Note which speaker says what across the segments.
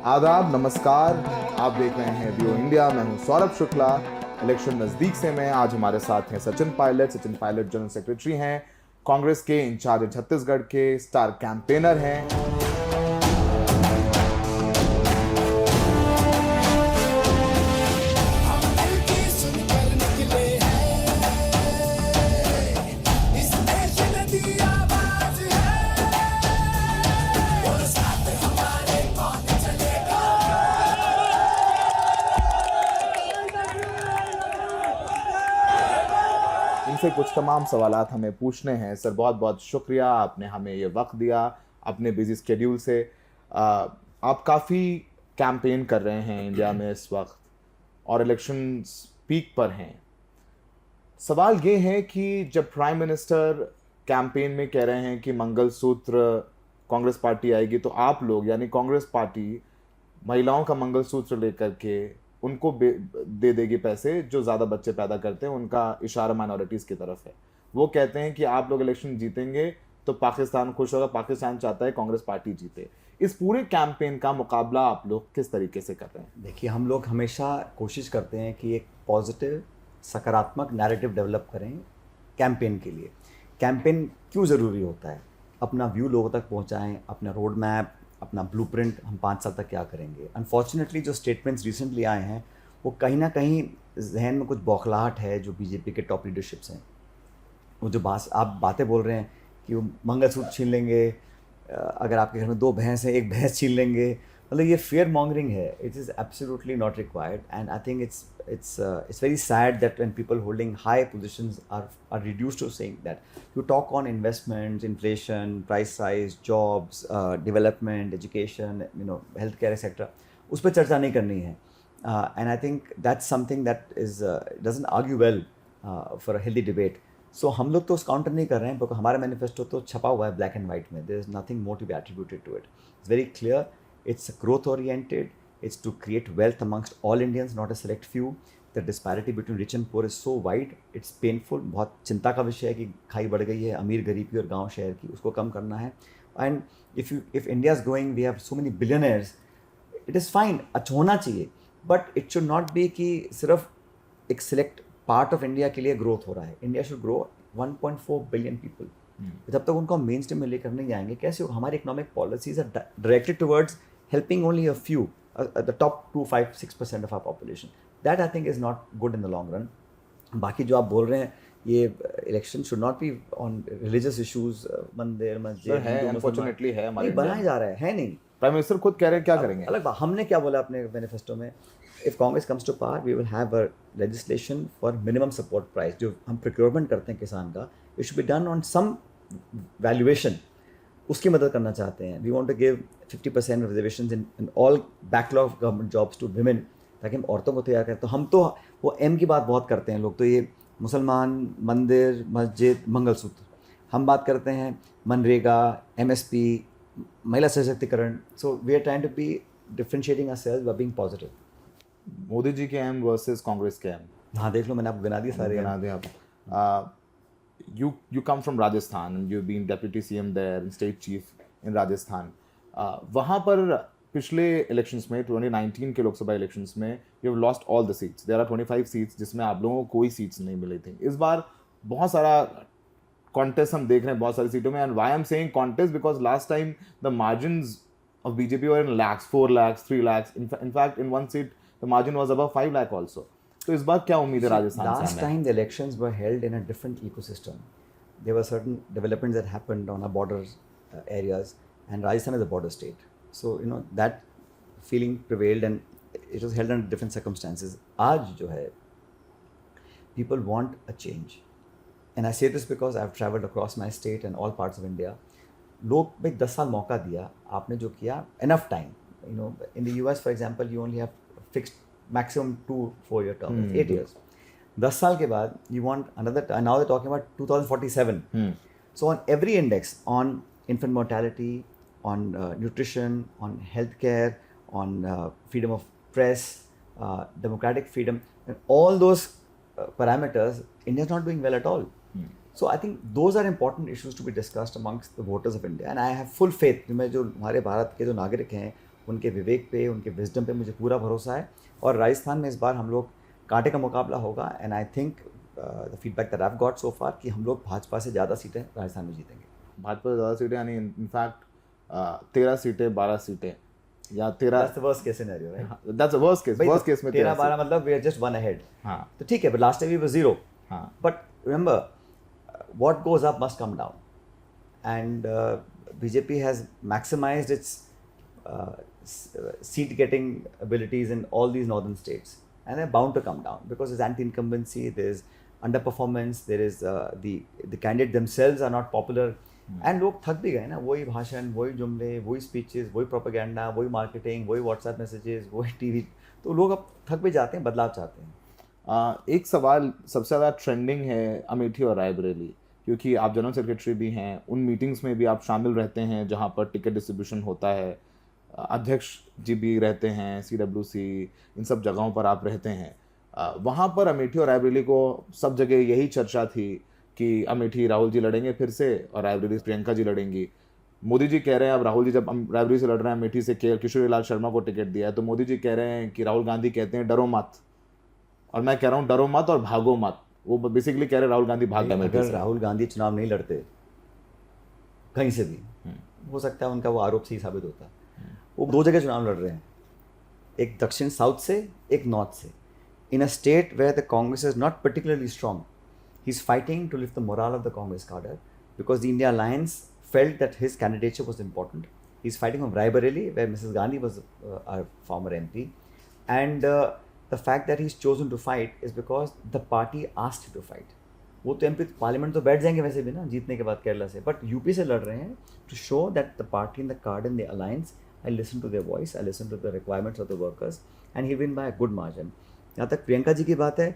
Speaker 1: आदाब, नमस्कार। आप देख रहे हैं व्यू इंडिया। मैं हूं सौरभ शुक्ला। इलेक्शन नजदीक से मैं आज हमारे साथ हैं सचिन पायलट। सचिन पायलट जनरल सेक्रेटरी हैं, कांग्रेस के इंचार्ज छत्तीसगढ़ के, स्टार कैंपेनर हैं। इनसे कुछ तमाम सवालात हमें पूछने हैं। सर, बहुत बहुत शुक्रिया, आपने हमें ये वक्त दिया अपने बिजी स्केड्यूल से। आप काफ़ी कैंपेन कर रहे हैं इंडिया में इस वक्त और इलेक्शन पीक पर हैं। सवाल ये है कि जब प्राइम मिनिस्टर कैंपेन में कह रहे हैं कि मंगलसूत्र कांग्रेस पार्टी आएगी, तो आप लोग यानी कांग्रेस पार्टी महिलाओं का मंगलसूत्र लेकर के उनको दे देगी पैसे जो ज़्यादा बच्चे पैदा करते हैं। उनका इशारा माइनॉरिटीज़ की तरफ है। वो कहते हैं कि आप लोग इलेक्शन जीतेंगे तो पाकिस्तान खुश होगा, पाकिस्तान चाहता है कांग्रेस पार्टी जीते। इस पूरे कैंपेन का मुकाबला आप लोग किस तरीके से कर रहे हैं?
Speaker 2: देखिए, हम लोग हमेशा कोशिश करते हैं कि एक पॉजिटिव सकारात्मक नैरेटिव डेवलप करें कैंपेन के लिए। कैंपेन क्यों ज़रूरी होता है? अपना व्यू लोगों तक पहुंचाएं, अपना रोड मैप, अपना ब्लूप्रिंट, हम 5 साल तक क्या करेंगे। अनफॉर्चुनेटली जो स्टेटमेंट्स रिसेंटली आए हैं वो कहीं ना कहीं जहन में कुछ बौखलाहट है जो बीजेपी के टॉप लीडरशिप्स हैं। वो जो आप बातें बोल रहे हैं कि वो मंगलसूत्र छीन लेंगे, अगर आपके घर में 2 भैंस हैं 1 भैंस छीन लेंगे, मतलब ये फेयर मॉन्गरिंग है। It is absolutely not required and I think it's very sad that when people holding high positions are reduced to saying that you talk on investments, inflation, price rise, jobs, development, education, healthcare, etc. उस पर चर्चा नहीं करनी है। And I think that's something that doesn't argue well for a healthy debate. So हम लोग तो उस काउंटर नहीं कर रहे हैं क्योंकि हमारा मैनिफेस्टो तो छपा हुआ है ब्लैक एंड वाइट में। There is nothing more to be attributed to it. It's very clear. It's growth oriented. It's to create wealth amongst all Indians, not a select few. The disparity between rich and poor is so wide. It's painful. बहुत चिंता का विषय है कि खाई बढ़ गई है अमीर गरीब की और गांव शहर की, उसको कम करना है। And if India is growing, we have so many billionaires. It is fine. अच्छा होना चाहिए, but it should not be कि सिर्फ एक select part of India के लिए growth हो रहा है। India should grow 1.4 billion people. जब तक उनको मेन स्ट्रीम में लेकर नहीं जाएंगे कैसे होगा? हमारी economic policies are directed towards helping only a few, the top 2-5-6% of our population. That I think is not good in the long run. बाकी जो आप बोल रहे हैं, ये election should not be on religious issues, मंदिर मस्जिद
Speaker 1: है, अनफॉर्चुनेटली है हमारे
Speaker 2: बनाया जा रहा है नहीं।
Speaker 1: प्राइम मिनिस्टर खुद कह रहे हैं, क्या करेंगे?
Speaker 2: अलग बात, हमने क्या बोला अपने मैनिफेस्टो में? If Congress comes to power we will have a legislation for minimum support price. जो हम प्रोक्योरमेंट करते हैं किसान का, it should be done on some valuation. उसकी मदद करना चाहते हैं। We want to give 50% reservations in all backlog government jobs to women, ताकि हम औरतों को तैयार करें। तो हम तो वो एम की बात बहुत करते हैं लोग, तो ये मुसलमान, मंदिर, मस्जिद, मंगलसूत्र। हम बात करते हैं मनरेगा, एमएसपी, महिला सशक्तिकरण। So we are trying to be differentiating ourselves by being positive.
Speaker 1: Modi ji के एम वर्सेस कांग्रेस के एम।
Speaker 2: हाँ, देख लो, मैंने आपको गिना दिए सारे।
Speaker 1: गिना दिए आप। You come from Rajasthan and you've been deputy CM there and state chief in Rajasthan. वहाँ पर पिछले इलेक्शंस में 2019 के लोकसभा इलेक्शंस में you have lost all the seats. There are 25 seats जिसमें आप लोगों को कोई सीट्स नहीं मिली थी। इस बार बहुत सारा कॉन्टेस्ट हम देख रहे हैं बहुत सारी सीटों में। And why I'm saying contest because last time the margins of BJP were in lakhs, 4 lakhs, 3 lakhs. In fact, in one seat the margin was above 5 lakh also. तो इस बार क्या उम्मीद है राजस्थान से?
Speaker 2: Last time the elections were held in a different ecosystem. There were certain developments that happened on our border areas, and Rajasthan is a border state. So that feeling prevailed, and it was held under different circumstances. आज जो है, people want a change, and I say this because I've traveled across my state and all parts of India. लोग भाई 10 साल मौका दिया, आपने जो किया enough time. In the US for example, you only have fixed maximum 2-4 year term, 8 years. 10 साल के बाद you want another, and now they're talking about 2047. So on every index, on infant mortality, on nutrition, on healthcare, on freedom of press, democratic freedom, and all those parameters, India is not doing well at all. So I think those are important issues to be discussed amongst the voters of India, and I have full faith. जो हमारे भारत के जो नागरिक हैं उनके विवेक पे, उनके wisdom पे मुझे पूरा भरोसा है। और राजस्थान में इस बार हम लोग कांटे का मुकाबला होगा। And I think the feedback that I have got so far कि हम लोग भाजपा से ज़्यादा सीटें राजस्थान में जीतेंगे।
Speaker 1: भाजपा से ज़्यादा सीटें यानी इनफैक्ट 13 सीटें 12 सीटें या 13।
Speaker 2: That's the worst case scenario, right?
Speaker 1: That's worst case,
Speaker 2: भाई,
Speaker 1: वर्स्ट केस में
Speaker 2: 13 12 मतलब we are just one ahead.
Speaker 1: हाँ
Speaker 2: तो ठीक है, but last time we were 0.
Speaker 1: हाँ
Speaker 2: But remember, what goes up must come down. And BJP has maximized its seat getting abilities in all these northern states. And they're bound to come down because there's anti-incumbency, there's underperformance, there is the candidate themselves are not popular. And लोग थक भी गए ना, वही भाषण, वही जुमले, वही स्पीचेस, वही प्रोपेगेंडा, वही मार्केटिंग, वही व्हाट्सएप मैसेजेस, वही टीवी। तो लोग अब थक भी जाते हैं, बदलाव चाहते हैं।
Speaker 1: एक सवाल सबसे ज़्यादा ट्रेंडिंग है अमेठी और रायबरेली, क्योंकि आप जनरल सेक्रेटरी भी हैं, उन मीटिंग्स में भी आप शामिल रहते हैं जहां पर टिकट डिस्ट्रीब्यूशन होता है, अध्यक्ष जी भी रहते हैं, CWC, इन सब जगहों पर आप रहते हैं। वहाँ पर अमेठी और रायबरेली को सब जगह यही चर्चा थी कि अमेठी राहुल जी लड़ेंगे फिर से और रायबरेली प्रियंका जी लड़ेंगी। मोदी जी कह रहे हैं अब राहुल जी जब रायबरेली से लड़ रहे हैं, अमेठी से किशोरीलाल शर्मा को टिकट दिया है, तो मोदी जी कह रहे हैं कि राहुल गांधी कहते हैं डरो मत, और मैं कह रहा हूँ डरो मत और भागो मत। वो बेसिकली कह रहे हैं राहुल गांधी भाग गए अमेठी
Speaker 2: अगर
Speaker 1: से।
Speaker 2: राहुल गांधी चुनाव नहीं लड़ते कहीं से भी, हो सकता है उनका वो आरोप सही साबित होता। वो 2 जगह चुनाव लड़ रहे हैं, एक दक्षिण साउथ से, एक नॉर्थ से, in a state where the Congress is not particularly strong. He's fighting to lift the morale of the Congress cadre because the India Alliance felt that his candidature was important. He's fighting from Raebareli, where Mrs. Gandhi was our former MP. And the fact that he's chosen to fight is because the party asked him to fight. वो तो MP parliament तो बैठ जाएंगे वैसे भी ना जीतने के बाद केरला से, बट यूपी से लड़ रहे हैं to show that the party in the card in the alliance, I listen to their voice, I listen to the requirements of the workers, and he win by a good margin. यहाँ तक प्रियंका जी की बात है,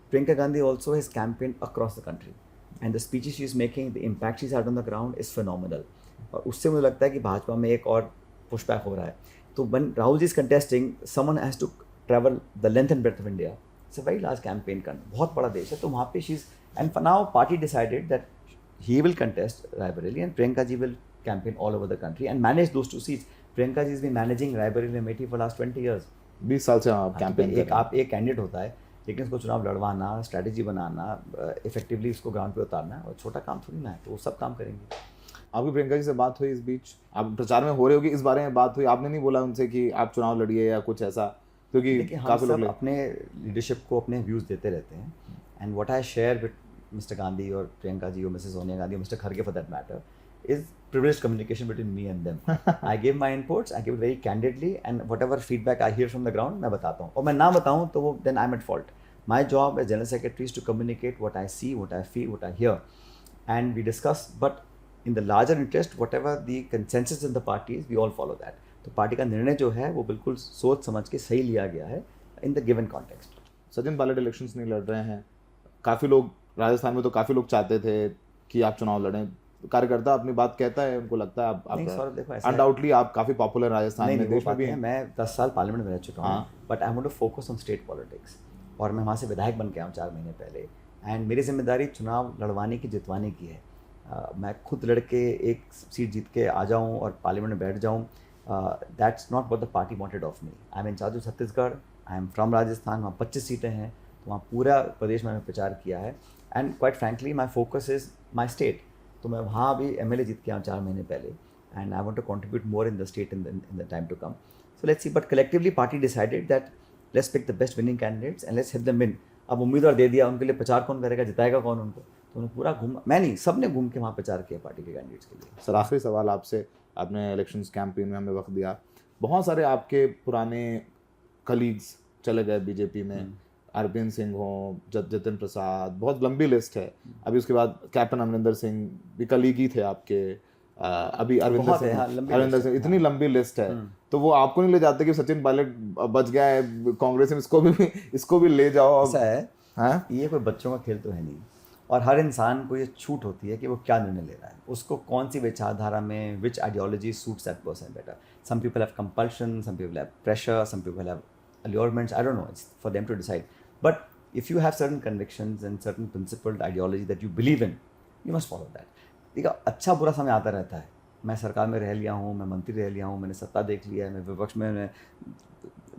Speaker 2: Priyanka Gandhi also has campaigned across the country, and the speeches she is making, the impact she's had on the ground is phenomenal. और उससे मुझे लगता है कि भाजपा में एक और पुशबैक हो रहा है। तो when Rahul ji is contesting, someone has to travel the length and breadth of India. It's a very large campaign country, बहुत बड़ा देश है। तो वहाँ पे she's, and for now party decided that he will contest Raebareli and Priyanka ji will campaign all over the country and manage those 2 seats. Priyanka ji has been managing Raebareli and Amethi for last 20 years.
Speaker 1: 20 साल से आप campaign कर रहे हैं।
Speaker 2: आप एक candidate होता है, लेकिन उसको चुनाव लड़वाना, स्ट्रैटेजी बनाना, इफेक्टिवली उसको ग्राउंड पे उतारना और छोटा काम थोड़ी ना है, तो वो सब काम करेंगे।
Speaker 1: आपकी प्रियंका जी से बात हुई इस बीच? आप प्रचार में हो रहे होगी, इस बारे में बात हुई? आपने नहीं बोला उनसे कि आप चुनाव लड़िए या कुछ ऐसा? क्योंकि
Speaker 2: काफ़ी लोग अपने लीडरशिप को अपने व्यूज़ देते रहते हैं, and what I share with mister Gandhi और प्रियंका जी और मिसेस सोनिया गांधी और मिस्टर खड़गे for that matter is privileged communication between me and them. I give my inputs, I give it very candidly, and whatever feedback I hear from the ground, मैं बताता हूँ। और मैं ना बताऊँ तो वो then I'm at fault. My job as general secretary is to communicate what I see, what I feel, what I hear, and we discuss. But in the larger interest, whatever the consensus in the party is, we all follow that. तो party का निर्णय जो है वो बिल्कुल सोच समझ के सही लिया गया है in the given context.
Speaker 1: Sachin Pilot elections नहीं लड़ रहे हैं, काफ़ी लोग राजस्थान में तो काफ़ी लोग चाहते थे कि आप चुनाव लड़ें, कार्यकर्ता अपनी बात कहता है, उनको लगता है आप अनडाउटली आप काफ़ी पॉपुलर राजस्थान में, देश में भी हैं।
Speaker 2: मैं 10 साल पार्लियामेंट में रह चुका हूँ, but I want to focus on state politics, और मैं वहाँ से विधायक बन के आया हूँ 4 महीने पहले, एंड मेरी जिम्मेदारी चुनाव लड़वाने की, जितवाने की है। मैं खुद लड़के एक सीट जीत के आ जाऊँ और पार्लियामेंट में बैठ जाऊँ, that's not what the party wanted of me. I am in charge of Chhattisgarh, I am from Rajasthan, वहाँ 25 सीटें हैं, तो वहाँ पूरा प्रदेश में मैंने प्रचार किया है, and quite frankly my focus is my state. तो मैं वहाँ भी MLA जीत के आया 4 महीने पहले, and I want to contribute more in the state in the time to come. So let's see, but collectively party decided that let's pick the best winning candidates and let's help them win. अब उम्मीदवार दे दिया, उनके लिए प्रचार कौन करेगा, जिताएगा कौन उनको? तो उन्हें पूरा घूम, मैं नहीं, सब ने घूम के वहाँ प्रचार किया पार्टी के कैंडिडेट्स के लिए।
Speaker 1: सर आखिरी सवाल आपसे, आपने इलेक्शंस कैंपेन में हमें वक्त दिया, बहुत सारे आपके पुराने कलीग्स चले गए बीजेपी में, अरविंद सिंह हो, जतिन प्रसाद, बहुत लंबी लिस्ट है। अभी उसके बाद कैप्टन अमरिंदर सिंह भी कलीग ही थे आपके, अभी अरविंदर सिंह, इतनी लंबी लिस्ट है, तो वो आपको नहीं ले जाते कि सचिन पायलट बच गया है कांग्रेस में, इसको भी ले जाओ?
Speaker 2: ऐसा है, ये कोई बच्चों का खेल तो है नहीं, और हर इंसान को ये छूट होती है कि वो क्या निर्णय ले रहा है, उसको कौन सी विचारधारा में, which ideology suits that person better. Some people have compulsion, some people have pressure, some people have allurements, I don't know, it's for them to decide. But if you have certain convictions and certain principled ideology that you believe in, you must follow that. देखा, अच्छा बुरा समय आता रहता है, मैं सरकार में रह लिया हूँ, मैं मंत्री रह लिया हूँ, मैंने सत्ता देख लिया है, मैं विपक्ष में मैं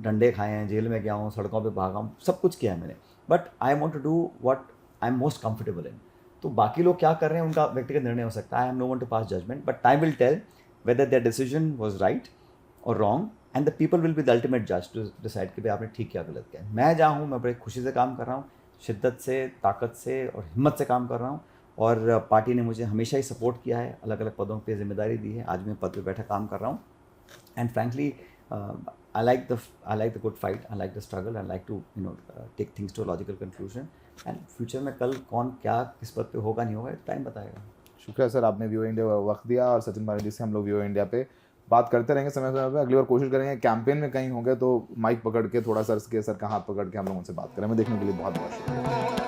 Speaker 2: डंडे खाए हैं, जेल में गया हूँ, सड़कों पे भागा हूँ, सब कुछ किया है मैंने, but I want to do what I am most comfortable in. तो बाकी लोग क्या कर रहे हैं उनका व्यक्तिगत निर्णय हो सकता है, I am no one to pass judgement, but time will tell whether their decision was right or wrong, and the people will be the ultimate जज टू डिसाइड कि भाई आपने ठीक क्या गलत किया। मैं जहाँ हूँ मैं बड़े खुशी से काम कर रहा हूँ, शिद्दत से, ताकत से और हिम्मत से काम कर रहा हूँ, और पार्टी ने मुझे हमेशा ही सपोर्ट किया है, अलग अलग पदों पे जिम्मेदारी दी है, आज मैं पद पे बैठा काम कर रहा हूँ, and frankly I like the good fight, I like the struggle, I like to take things to a logical conclusion, and future में कल कौन क्या किस पद पे होगा नहीं होगा टाइम बताएगा।
Speaker 1: शुक्रिया सर, आपने व्यू इंडिया वक्त दिया, और सचिन बालाजी से हम लोग व्यू इंडिया पे बात करते रहेंगे समय समय पे। अगली बार कोशिश करेंगे कैंपेन में कहीं होंगे तो माइक पकड़ के थोड़ा सर के सर का हाथ पकड़ के हम लोग उनसे बात करें। हमें देखने के लिए बहुत बहुत शुक्रिया।